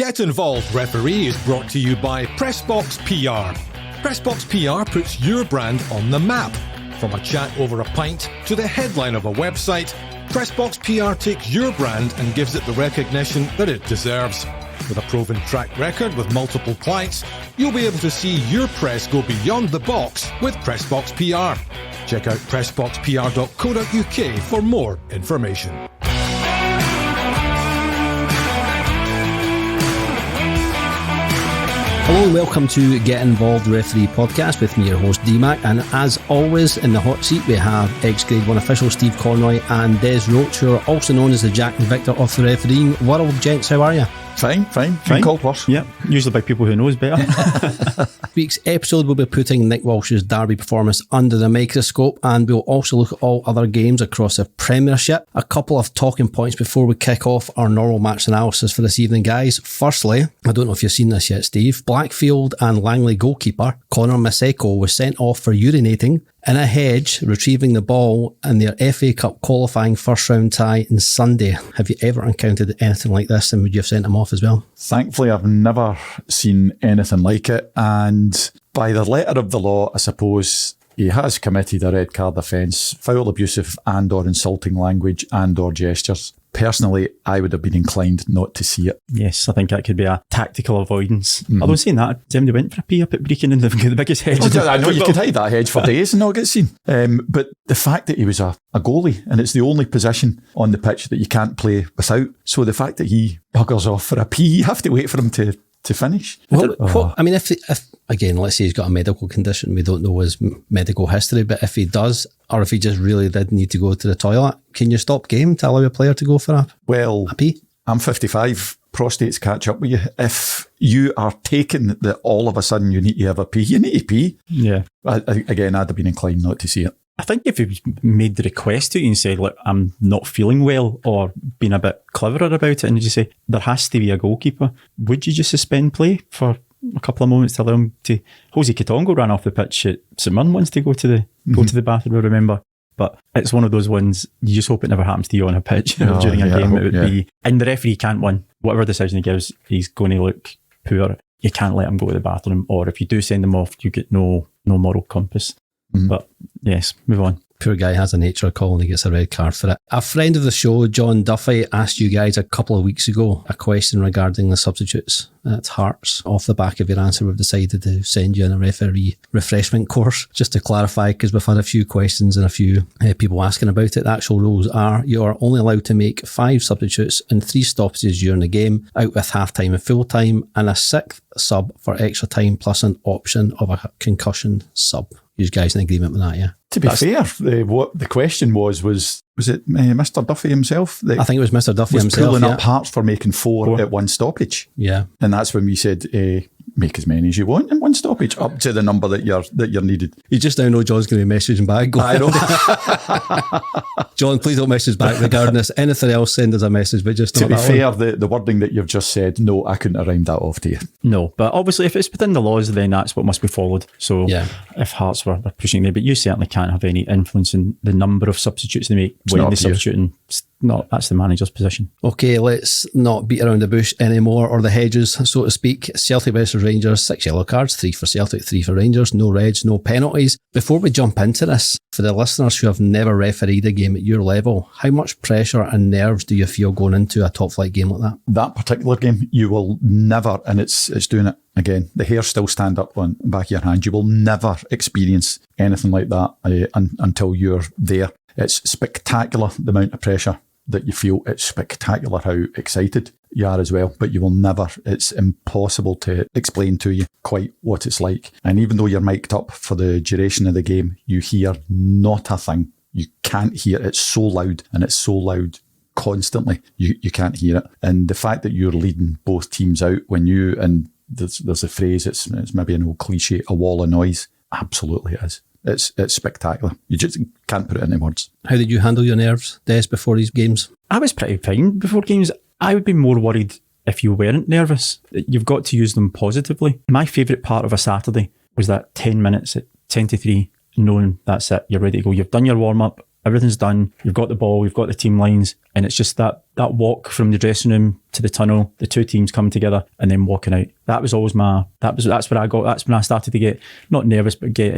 Get Involved Referee is brought to you by Pressbox PR. Pressbox PR puts your brand on the map. From a chat over a pint to the headline of a website, Pressbox PR takes your brand and gives it the recognition that it deserves. With a proven track record with multiple clients, you'll be able to see your press go beyond the box with Pressbox PR. Check out pressboxpr.co.uk for more information. Hello and welcome to Get Involved Referee Podcast with me, your host D-Mac, and as always in the hot seat we have ex-Grade 1 official Steve Conroy and Des Roach, who are also known as the Jack and Victor of the refereeing world. Gents, how are you? Fine. Called worse. Yeah, usually by people who knows better. Week's episode will be putting Nick Walsh's Derby performance under the microscope, and we'll also look at all other games across the Premiership. A couple of talking points before we kick off our normal match analysis for this evening, guys. Firstly, I don't know if you've seen this yet, Steve. Blackfield and Langley goalkeeper Connor Maseko was sent off for urinating in a hedge, retrieving the ball in their FA Cup qualifying first round tie on Sunday. Have you ever encountered anything like this, and would you have sent him off as well? Thankfully, I've never seen anything like it, and by the letter of the law, I suppose he has committed a red card offence, foul, abusive and or insulting language and or gestures. Personally, I would have been inclined not to see it. Yes, I think that could be a tactical avoidance. Although saying that, somebody went for a pee up at Brecon and they've got the biggest hedge. I know you could hide that hedge for days and not get seen. But the fact that he was a goalie, and it's the only position on the pitch that you can't play without. So the fact that he buggers off for a pee, you have to wait for him to finish. Well, I mean, if again, let's say he's got a medical condition, we don't know his medical history, but if he does, or if he just really did need to go to the toilet, can you stop game to allow a player to go for a pee? I'm 55. Prostates catch up with you. If you are taken that all of a sudden you need to have a pee, you need to pee. Yeah. Again, I'd have been inclined not to see it. I think if he made the request to you and said, look, I'm not feeling well, or been a bit cleverer about it, and you say, there has to be a goalkeeper, would you just suspend play for a couple of moments to allow him to... Jose Kitongo ran off the pitch at St Mirren once to go to the bathroom, I remember. But it's one of those ones, you just hope it never happens to you on a pitch during a game. It would be... And the referee can't win. Whatever decision he gives, he's going to look poor. You can't let him go to the bathroom, or if you do send him off, you get no moral compass. But yes, move on. Poor guy has a nature call and he gets a red card for it. A friend of the show, John Duffy, asked you guys a couple of weeks ago a question regarding the substitutes at Hearts. Off the back of your answer, we've decided to send you on a referee refreshment course. Just to clarify, because we've had a few questions and a few people asking about it, the actual rules are you are only allowed to make 5 substitutes and 3 stoppages during the game, out with half-time and full-time, and a 6th sub for extra time, plus an option of a concussion sub. You guys in agreement with that, yeah? To be fair, what the question was it Mr. Duffy himself? I think it was Mr. Duffy himself. Pulling up Hearts for making 4 at one stoppage. Yeah. And that's when we said, make as many as you want in one stoppage, up to the number that you're needed. You just now know John's going to be messaging back. I know. John, please don't message back regarding this. Anything else, send us a message, but just to be fair, the wording that you've just said, no, I couldn't have rhymed that off to you. No, but obviously if it's within the laws, then that's what must be followed. So if Hearts were pushing me, but you certainly can't have any influence in the number of substitutes they make when they substitute, and that's the manager's position. Okay, let's not beat around the bush anymore, or the hedges, so to speak. Celtic versus Rangers, 6 yellow cards, 3 for Celtic, 3 for Rangers, no reds, no penalties. Before we jump into this, for the listeners who have never refereed a game at your level, how much pressure and nerves do you feel going into a top flight game like that? That particular game, you will never, and it's doing it again, the hair still stand up on the back of your hand, you will never experience anything like that until you're there. It's spectacular, the amount of pressure that you feel. It's spectacular how excited you are as well, but you will never, it's impossible to explain to you quite what it's like. And even though you're mic'd up for the duration of the game, you hear not a thing. You can't hear, it's so loud, and it's so loud constantly, you can't hear it. And the fact that you're leading both teams out when you, and there's a phrase, it's maybe an old cliche, a wall of noise, absolutely is. It's spectacular. You just can't put it into words. How did you handle your nerves, Des, before these games? I was pretty fine before games. I would be more worried if you weren't nervous. You've got to use them positively. My favourite part of a Saturday was that 10 minutes at 10 to 3, knowing that's it, you're ready to go. You've done your warm-up, everything's done. You've got the ball, you've got the team lines, and it's just that walk from the dressing room to the tunnel, the two teams coming together and then walking out. That was always that's where I got, that's when I started to get, not nervous, but get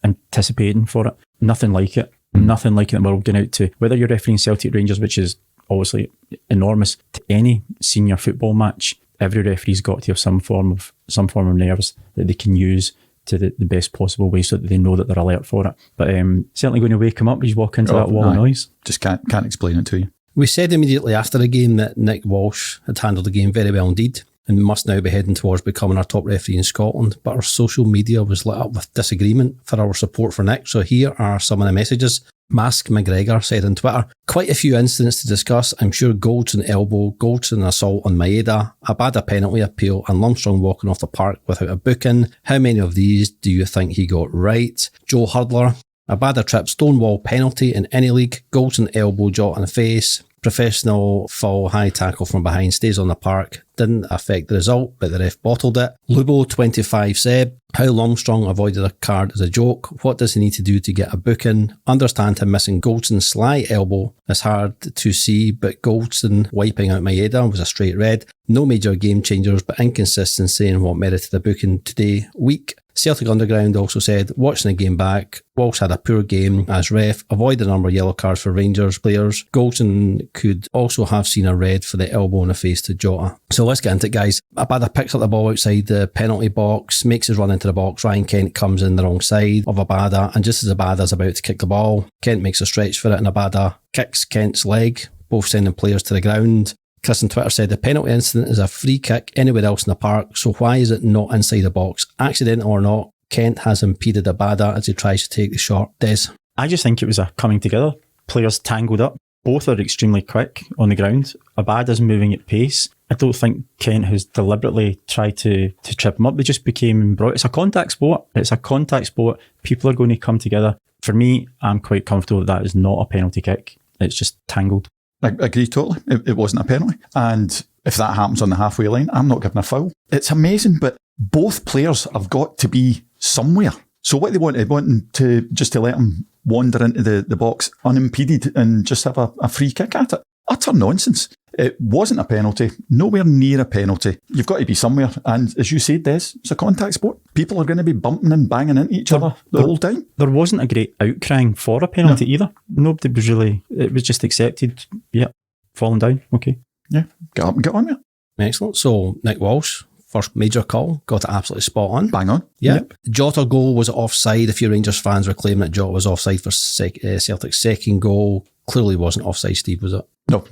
anticipating for it. Nothing like it. Nothing like it in the world, going out to, whether you're refereeing Celtic Rangers, which is obviously enormous, to any senior football match, every referee's got to have some form of nerves that they can use to the best possible way so that they know that they're alert for it. But certainly going to wake him up as you walk into that wall of noise. Just can't explain it to you. We said immediately after the game that Nick Walsh had handled the game very well indeed and must now be heading towards becoming our top referee in Scotland. But our social media was lit up with disagreement for our support for Nick. So here are some of the messages. Mask McGregor said on Twitter, quite a few incidents to discuss. I'm sure Goldson elbow, Goldson assault on Maeda, Abada penalty appeal and Lundstrom walking off the park without a booking. How many of these do you think he got right? Joe Hurdler, Abada trip Stonewall penalty in any league, Goldson elbow Jota in the face, professional foul high tackle from behind stays on the park, didn't affect the result but the ref bottled it. Lubo 25 said, how Longstrong avoided a card is a joke. What does he need to do to get a booking? Understand him missing Goldson's sly elbow is hard to see, but Goldson wiping out Maeda was a straight red. No major game changers, but inconsistency in what merited the booking today. Weak. Celtic Underground also said, watching the game back, Walsh had a poor game as ref, avoided a number of yellow cards for Rangers players. Goldson could also have seen a red for the elbow in the face to Jota. So let's get into it, guys. Abada picks up the ball outside the penalty box, makes his run into the box. Ryan Kent comes in the wrong side of Abada, and just as Abada's about to kick the ball, Kent makes a stretch for it, and Abada kicks Kent's leg, both sending players to the ground. Chris on Twitter said the penalty incident is a free kick anywhere else in the park, so why is it not inside the box? Accidental or not, Kent has impeded Abada as he tries to take the shot. Des? I just think it was a coming together. Players tangled up. Both are extremely quick on the ground. Abada's moving at pace. I don't think Kent has deliberately tried to trip him up. They just became brought. It's a contact sport. People are going to come together. For me, I'm quite comfortable that is not a penalty kick. It's just tangled. I agree totally. It wasn't a penalty. And if that happens on the halfway line, I'm not giving a foul. It's amazing, but both players have got to be somewhere. So what they wanted to just to let him wander into the box unimpeded and just have a free kick at it. Utter nonsense. It wasn't a penalty, nowhere near a penalty. You've got to be somewhere. And as you said, Des, it's a contact sport. People are going to be bumping and banging into each other the whole time. There wasn't a great outcrying for a penalty either. Nobody was really, it was just accepted. Yeah, falling down, okay. Yeah, get up and get on with it. Excellent. So Nick Walsh, first major call, got it absolutely spot on. Bang on. Yep. Jota goal was offside. A few Rangers fans were claiming that Jota was offside for Celtic's second goal. Clearly wasn't offside, Steve, was it? No.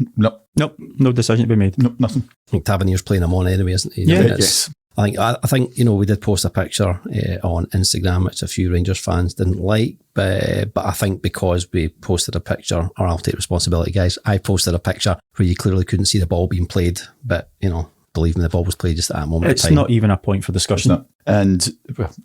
No decision to be made. No, nothing. I think Tavernier's playing him on anyway, isn't he? Yeah, yes. I think we did post a picture on Instagram, which a few Rangers fans didn't like, but I think because we posted a picture, or I'll take responsibility, guys, I posted a picture where you clearly couldn't see the ball being played, but, believe me, the ball was played just at that moment It's in time. not even a point for discussion. And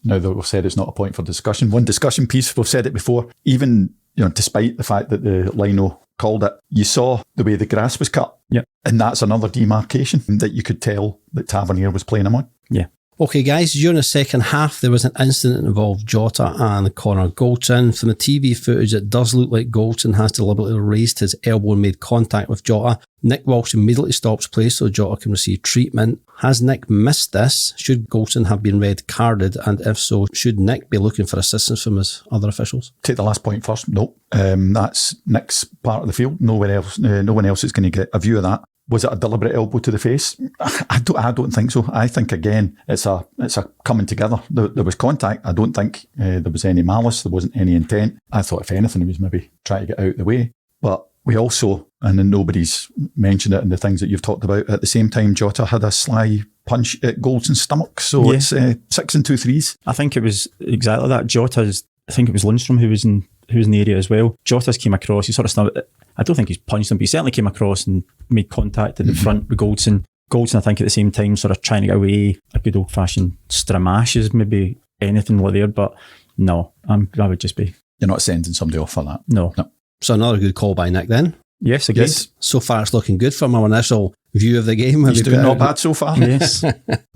now that we've said it's not a point for discussion, one discussion piece, we've said it before, even despite the fact that the lino called it, you saw the way the grass was cut. Yeah. And that's another demarcation that you could tell that Tavernier was playing him on. Yeah. Okay, guys, during the second half, there was an incident that involved Jota and Connor Goldson. From the TV footage, it does look like Goldson has deliberately raised his elbow and made contact with Jota. Nick Walsh immediately stops play so Jota can receive treatment. Has Nick missed this? Should Goldson have been red carded? And if so, should Nick be looking for assistance from his other officials? Take the last point first. No, that's Nick's part of the field. No one else is going to get a view of that. Was it a deliberate elbow to the face? I don't think so. I think, again, it's a coming together. There was contact. I don't think there was any malice. There wasn't any intent. I thought, if anything, he was maybe trying to get out of the way. But we also, and then nobody's mentioned it in the things that you've talked about, at the same time, Jota had a sly punch at Goldson's stomach. So it's 6 and 2 threes. I think it was exactly that. I think it was Lundstrom who was in the area as well. Jota's came across, he sort of snapped. I don't think he's punched him, but he certainly came across and made contact at the front with Goldson. Goldson, I think, at the same time, sort of trying to get away. A good old-fashioned stramash is maybe anything like there, but no, I would just be... You're not sending somebody off for that. No. So another good call by Nick then. Yes, agreed. Yes. So far it's looking good from our initial view of the game. He's doing not bad so far. Yes.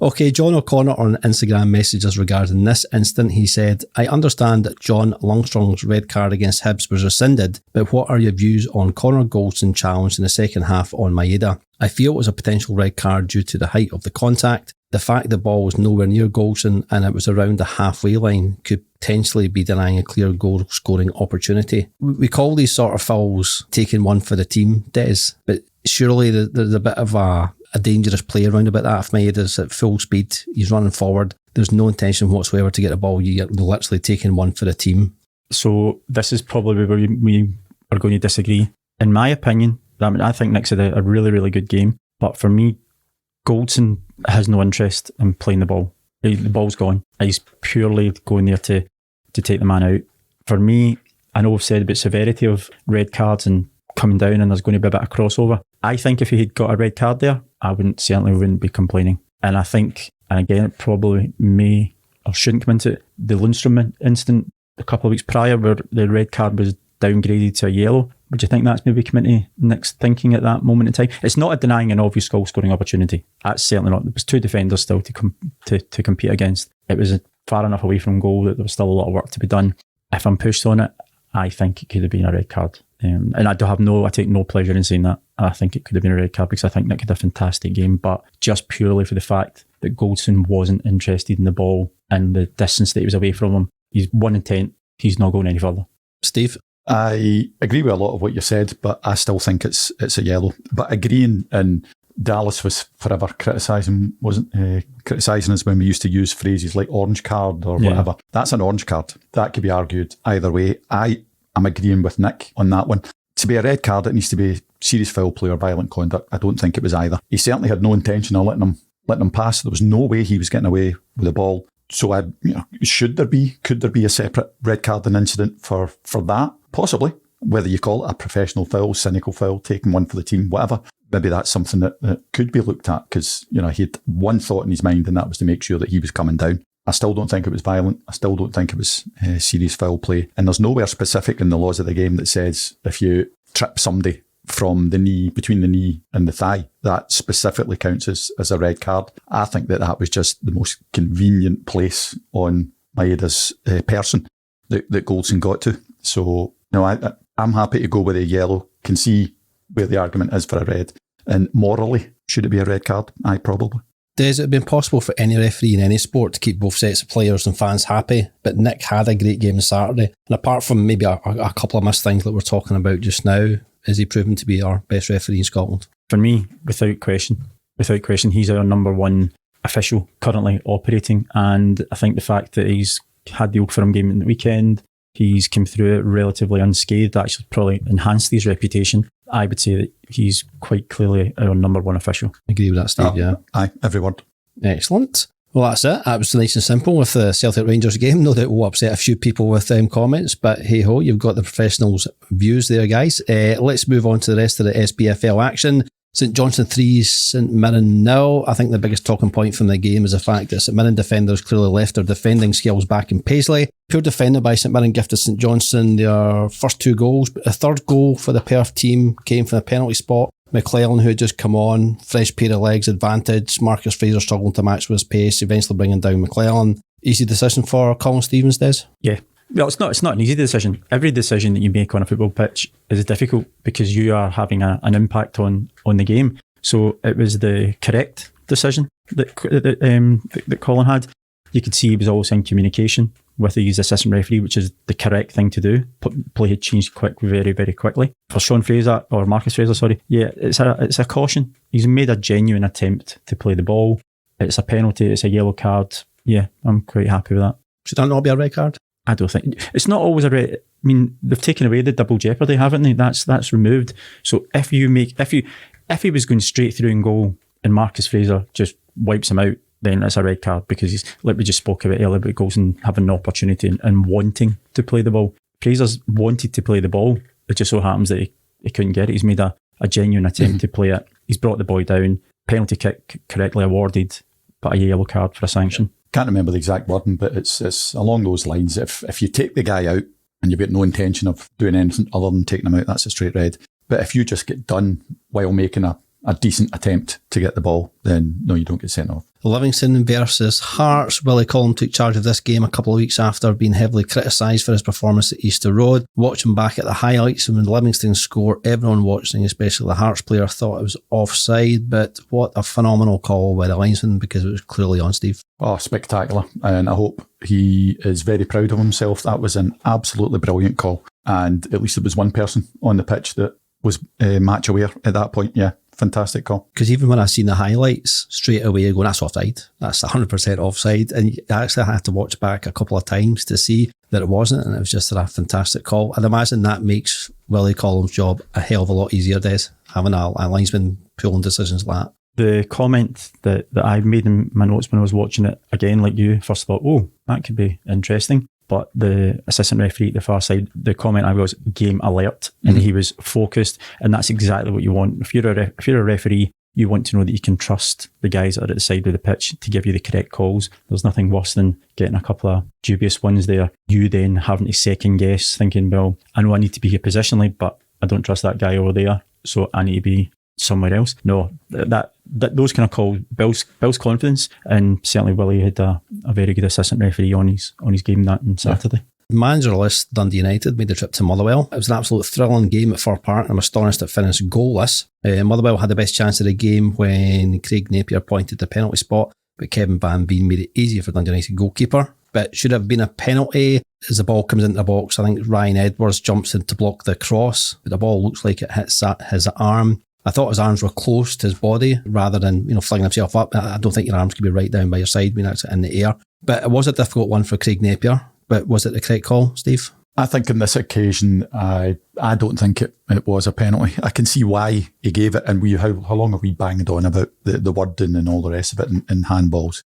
Okay, John O'Connor on Instagram messaged us regarding this incident. He said, I understand that John Longstrong's red card against Hibs was rescinded, but what are your views on Connor Goldston challenge in the second half on Maeda? I feel it was a potential red card due to the height of the contact. The fact the ball was nowhere near Goldston and it was around the halfway line could potentially be denying a clear goal scoring opportunity. We call these sort of fouls taking one for the team, Des, but surely there's a bit of a dangerous play around about that. If Maeda's at full speed, he's running forward, there's no intention whatsoever to get the ball, you're literally taking one for the team. So this is probably where we are going to disagree. In my opinion, I think Nick's had a really, really good game, but for me, Goldston has no interest in playing the ball. The ball's gone. He's purely going there to take the man out. For me, I know we've said about severity of red cards and coming down and there's going to be a bit of crossover. I think if he had got a red card there, I certainly wouldn't be complaining. And I think, and again, it probably may or shouldn't come into it, the Lundstrom incident a couple of weeks prior where the red card was downgraded to a yellow. Would you think that's maybe come into Nick's thinking at that moment in time? It's not a denying an obvious goal scoring opportunity. That's certainly not. There was two defenders still to compete against. It was far enough away from goal that there was still a lot of work to be done. If I'm pushed on it, I think it could have been a red card. And I take no pleasure in saying that. I think it could have been a red card because I think Nick had a fantastic game, but just purely for the fact that Goldston wasn't interested in the ball and the distance that he was away from him. He's one intent. He's not going any further. Steve? I agree with a lot of what you said, but I still think it's a yellow. But agreeing, and Dallas was forever criticising us when we used to use phrases like orange card or whatever. That's an orange card. That could be argued either way. I am agreeing with Nick on that one. To be a red card, it needs to be serious foul play or violent conduct. I don't think it was either. He certainly had no intention of letting him pass. There was no way he was getting away with the ball. So could there be a separate red card and incident for that? Possibly. Whether you call it a professional foul, cynical foul, taking one for the team, whatever. Maybe that's something that could be looked at because, he had one thought in his mind and that was to make sure that he was coming down. I still don't think it was violent. I still don't think it was serious foul play. And there's nowhere specific in the laws of the game that says if you trip somebody from the knee, between the knee and the thigh, that specifically counts as a red card. I think that was just the most convenient place on Maeda's person that Goldston got to. So, I'm happy to go with a yellow, can see where the argument is for a red. And morally, should it be a red card? Aye, probably. Has it been possible for any referee in any sport to keep both sets of players and fans happy? But Nick had a great game on Saturday. And apart from maybe a couple of missed things that we're talking about just now, is he proven to be our best referee in Scotland? For me, without question, he's our number one official currently operating. And I think the fact that he's had the Old Firm game in the weekend, he's come through it relatively unscathed, actually probably enhanced his reputation. I would say that he's quite clearly our number one official. I agree with that, Steve, yeah. Aye, every word. Excellent. Well, that's it. That was nice and simple with the Celtic Rangers game. No doubt we'll upset a few people with comments, but hey ho, you've got the professionals' views there, guys. Let's move on to the rest of the SPFL action. St Johnstone 3, St Mirren 0. I think the biggest talking point from the game is the fact that St Mirren defenders clearly left their defending skills back in Paisley. Poor defending by St Mirren gifted St Johnstone their first two goals, but the third goal for the Perth team came from the penalty spot. McClellan, who had just come on, fresh pair of legs advantage. Marcus Fraser struggling to match with his pace, eventually bringing down McClellan. Easy decision for Colin Stevens, Des? Yeah. Well, it's not an easy decision. Every decision that you make on a football pitch is difficult because you are having an impact on the game. So it was the correct decision that Colin had. You could see he was always in communication with his assistant referee, which is the correct thing to do. Play had changed very, very quickly. For Marcus Fraser, it's a caution. He's made a genuine attempt to play the ball. It's a penalty. It's a yellow card. Yeah, I'm quite happy with that. Should that not be a red card? I don't think it's not always a red. I mean, they've taken away the double jeopardy, haven't they? That's removed. So if he was going straight through and goal and Marcus Fraser just wipes him out, then it's a red card because he's, like we just spoke about earlier, about goals and having an opportunity and wanting to play the ball. Fraser's wanted to play the ball. It just so happens that he couldn't get it. He's made a genuine attempt to play it. He's brought the boy down. Penalty kick correctly awarded, but a yellow card for a sanction. Can't remember the exact wording, but it's along those lines. If you take the guy out and you've got no intention of doing anything other than taking him out, that's a straight red. But if you just get done while making a a decent attempt to get the ball, then no, you don't get sent off. Livingston versus Hearts. Willie Collum took charge of this game a couple of weeks after being heavily criticised for his performance at Easter Road. Watching back at the highlights when Livingston score, everyone watching, especially the Hearts player, thought it was offside, but what a phenomenal call by the linesman, because it was clearly on, Steve. Oh, spectacular. And I hope he is very proud of himself. That was an absolutely brilliant call. And at least there was one person on the pitch that was match aware at that point. Yeah. Fantastic call. Because even when I seen the highlights, straight away I go, that's offside. That's 100% offside. And I actually had to watch back a couple of times to see that it wasn't, and it was just a fantastic call. I'd imagine that makes Willie Collum's job a hell of a lot easier, Des, having a linesman pulling decisions like that. The comment that I made in my notes when I was watching it, again, like you, first thought, oh, that could be interesting. But the assistant referee at the far side, the comment I was game alert, and he was focused, and that's exactly what you want. If you're a referee, you want to know that you can trust the guys that are at the side of the pitch to give you the correct calls. There's nothing worse than getting a couple of dubious ones there. You then having to second guess, thinking, well, I know I need to be here positionally, but I don't trust that guy over there, so I need to be somewhere else. No, that those kind of calls builds confidence, and certainly Willie had a very good assistant referee on his game that on Saturday. Managerless Dundee United made the trip to Motherwell. It was an absolute thrilling game at Fir Park, and I'm astonished it finished goalless. Motherwell had the best chance of the game when Craig Napier pointed the penalty spot, but Kevin Van Veen made it easier for Dundee United goalkeeper. But should have been a penalty. As the ball comes into the box, I think Ryan Edwards jumps in to block the cross, but the ball looks like it hits his arm. I thought his arms were close to his body rather than, flinging himself up. I don't think your arms can be right down by your side when it's in the air. But it was a difficult one for Craig Napier. But was it the correct call, Steve? I think on this occasion, I don't think it was a penalty. I can see why he gave it, and how long have we banged on about the wording and all the rest of it in handballs.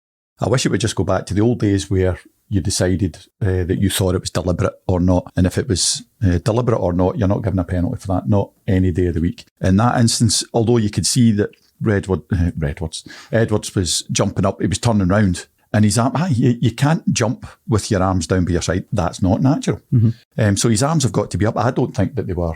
I wish it would just go back to the old days where you decided that you thought it was deliberate or not. And if it was deliberate or not, you're not given a penalty for that, not any day of the week. In that instance, although you could see that Edwards was jumping up, he was turning round, and his arm, you can't jump with your arms down by your side. That's not natural. So his arms have got to be up. I don't think that they were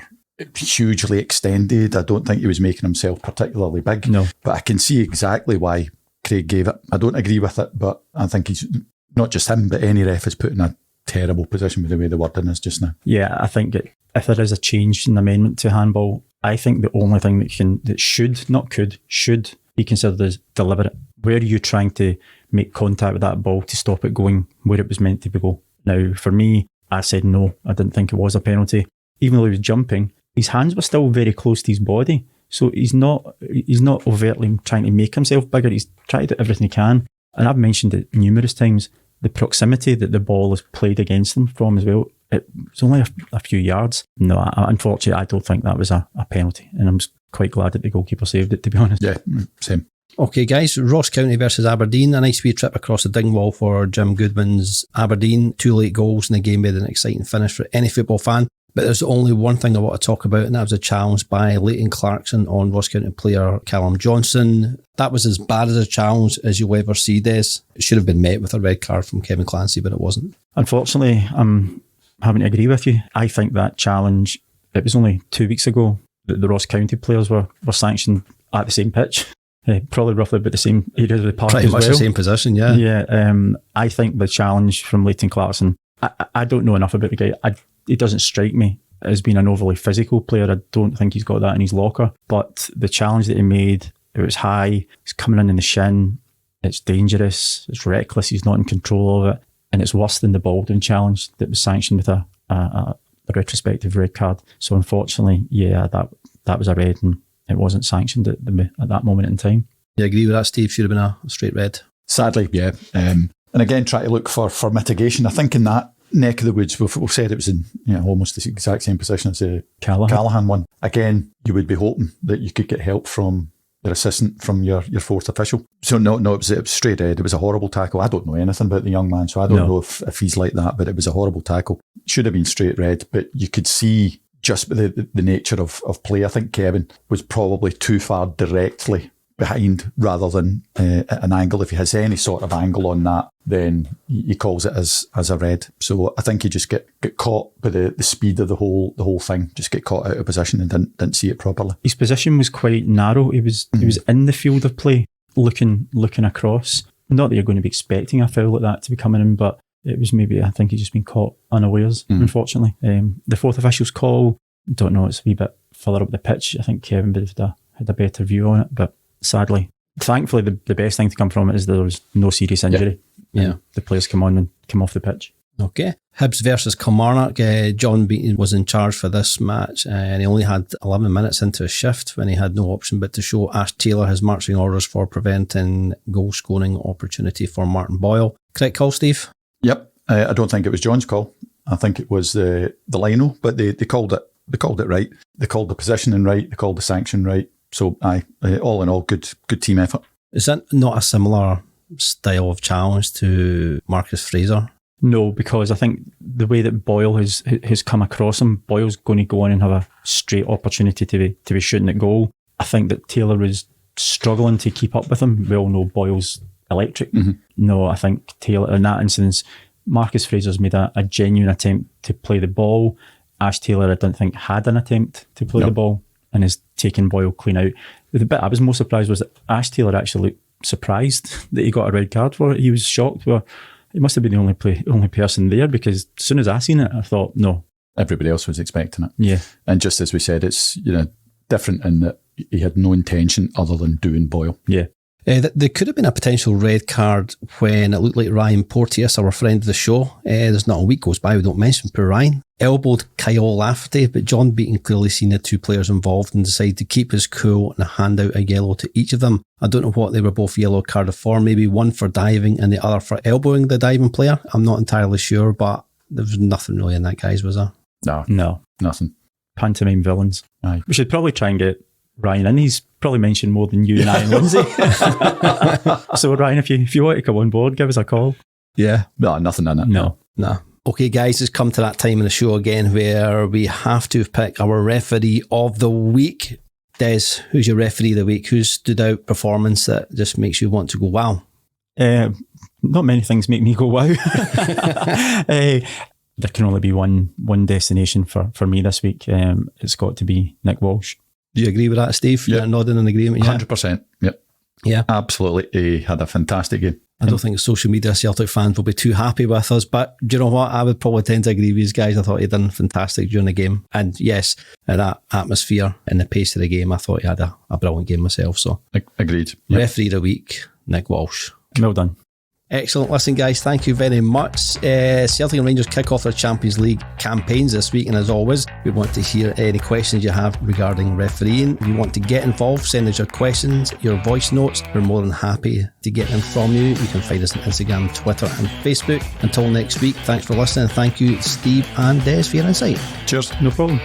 hugely extended. I don't think he was making himself particularly big. No. But I can see exactly why Craig gave it. I don't agree with it, but I think he's, not just him, but any ref is put in a terrible position with the way the wording is just now. Yeah, I think if there is a change in the amendment to handball, I think the only thing that should be considered as deliberate. Where are you trying to make contact with that ball to stop it going where it was meant to go? Now, for me, I said no. I didn't think it was a penalty. Even though he was jumping, his hands were still very close to his body. So he's not overtly trying to make himself bigger. He's trying to do everything he can. And I've mentioned it numerous times, the proximity that the ball is played against him from as well. It's only a few yards. No, unfortunately, I don't think that was a penalty. And I'm quite glad that the goalkeeper saved it, to be honest. Yeah, same. Okay, guys, Ross County versus Aberdeen. A nice wee trip across the Dingwall for Jim Goodman's Aberdeen. 2 late goals in the game made an exciting finish for any football fan. But there's only one thing I want to talk about, and that was a challenge by Leighton Clarkson on Ross County player Callum Johnson. That was as bad as a challenge as you'll ever see, Des. It should have been met with a red card from Kevin Clancy, but it wasn't. Unfortunately, I'm having to agree with you. I think that challenge, it was only 2 weeks ago that the Ross County players were sanctioned at the same pitch. Probably roughly about the same area of the park Pretty as much well. The same position, yeah. Yeah, I think the challenge from Leighton Clarkson, I don't know enough about the guy. He doesn't strike me as being an overly physical player. I don't think he's got that in his locker. But the challenge that he made, it was high, it's coming in the shin, it's dangerous, it's reckless, he's not in control of it. And it's worse than the Baldwin challenge that was sanctioned with a retrospective red card. So unfortunately, yeah, that was a red, and it wasn't sanctioned at that moment in time. You agree with that, Steve? Should have been a straight red. Sadly, yeah. And again, try to look for mitigation. I think in that neck of the woods, we've said it was in almost the exact same position as the Callaghan one. Again, you would be hoping that you could get help from your assistant, from your fourth official. So no, it was straight red. It was a horrible tackle. I don't know anything about the young man, so I don't know if he's like that, but it was a horrible tackle. Should have been straight red, but you could see just the nature of play. I think Kevin was probably too far directly behind rather than an angle. If he has any sort of angle on that, then he calls it as a red. So I think he just get caught by the speed of the whole thing, just get caught out of position and didn't see it properly. His position was quite narrow. He was in the field of play, looking across. Not that you're going to be expecting a foul like that to be coming in, but it was maybe, I think he's just been caught unawares, unfortunately. The fourth official's call, don't know, it's a wee bit further up the pitch. I think Kevin would have had a better view on it, but sadly, thankfully, the best thing to come from it is there was no serious injury. Yeah. The players come on and come off the pitch. Okay. Hibs versus Kilmarnock. John Beaton was in charge for this match, and he only had 11 minutes into his shift when he had no option but to show Ash Taylor his marching orders for preventing goal scoring opportunity for Martin Boyle. Correct call, Steve? Yep. I don't think it was John's call. I think it was the Lino, but they called it. They called it right. They called the positioning right. They called the sanction right. So, all in all, good team effort. Is that not a similar style of challenge to Marcus Fraser? No, because I think the way that Boyle has come across him, Boyle's going to go on and have a straight opportunity to be shooting at goal. I think that Taylor was struggling to keep up with him. We all know Boyle's electric. No, I think Taylor, in that instance, Marcus Fraser's made a genuine attempt to play the ball. Ash Taylor, I don't think, had an attempt to play the ball and has taken Boyle clean out. The bit I was most surprised was that Ash Taylor actually looked surprised that he got a red card for it. He was shocked. Well, he must have been the only person there, because as soon as I seen it, I thought, no. Everybody else was expecting it. Yeah. And just as we said, it's different in that he had no intention other than doing Boyle. Yeah. There could have been a potential red card when it looked like Ryan Porteous, our friend of the show, there's not a week goes by we don't mention poor Ryan, elbowed Kyle Lafferty, but John Beaton clearly seen the two players involved and decided to keep his cool and hand out a yellow to each of them. I don't know what they were both yellow carded for, maybe one for diving and the other for elbowing the diving player. I'm not entirely sure, but there was nothing really in that, guys, was there? No, nothing. Pantomime villains. Aye. We should probably try and get Ryan in. He's probably mentioned more than you and I and Lindsay. So Ryan, if you want to come on board, give us a call. Yeah. No, nothing in it. No. Okay, guys, it's come to that time in the show again where we have to pick our referee of the week. Des, who's your referee of the week? Who stood out performance that just makes you want to go, wow? Not many things make me go, wow. There can only be one destination for me this week. It's got to be Nick Walsh. Do you agree with that, Steve? Yep. You're nodding in agreement? Yeah? 100%. Yep. Yeah. Absolutely. He had a fantastic game. I don't think social media Celtic fans will be too happy with us, but do you know what? I would probably tend to agree with these guys. I thought he done fantastic during the game. And yes, in that atmosphere and the pace of the game, I thought he had a brilliant game myself. So Agreed. Yep. Referee of the week, Nick Walsh. Well done. Excellent. Listen, guys, thank you very much. Celtic and Rangers kick off their Champions League campaigns this week, and as always, we want to hear any questions you have regarding refereeing. If you want to get involved, send us your questions, your voice notes. We're more than happy to get them from you. You can find us on Instagram, Twitter and Facebook. Until next week, thanks for listening. Thank you, Steve and Des, for your insight. Cheers. No problem.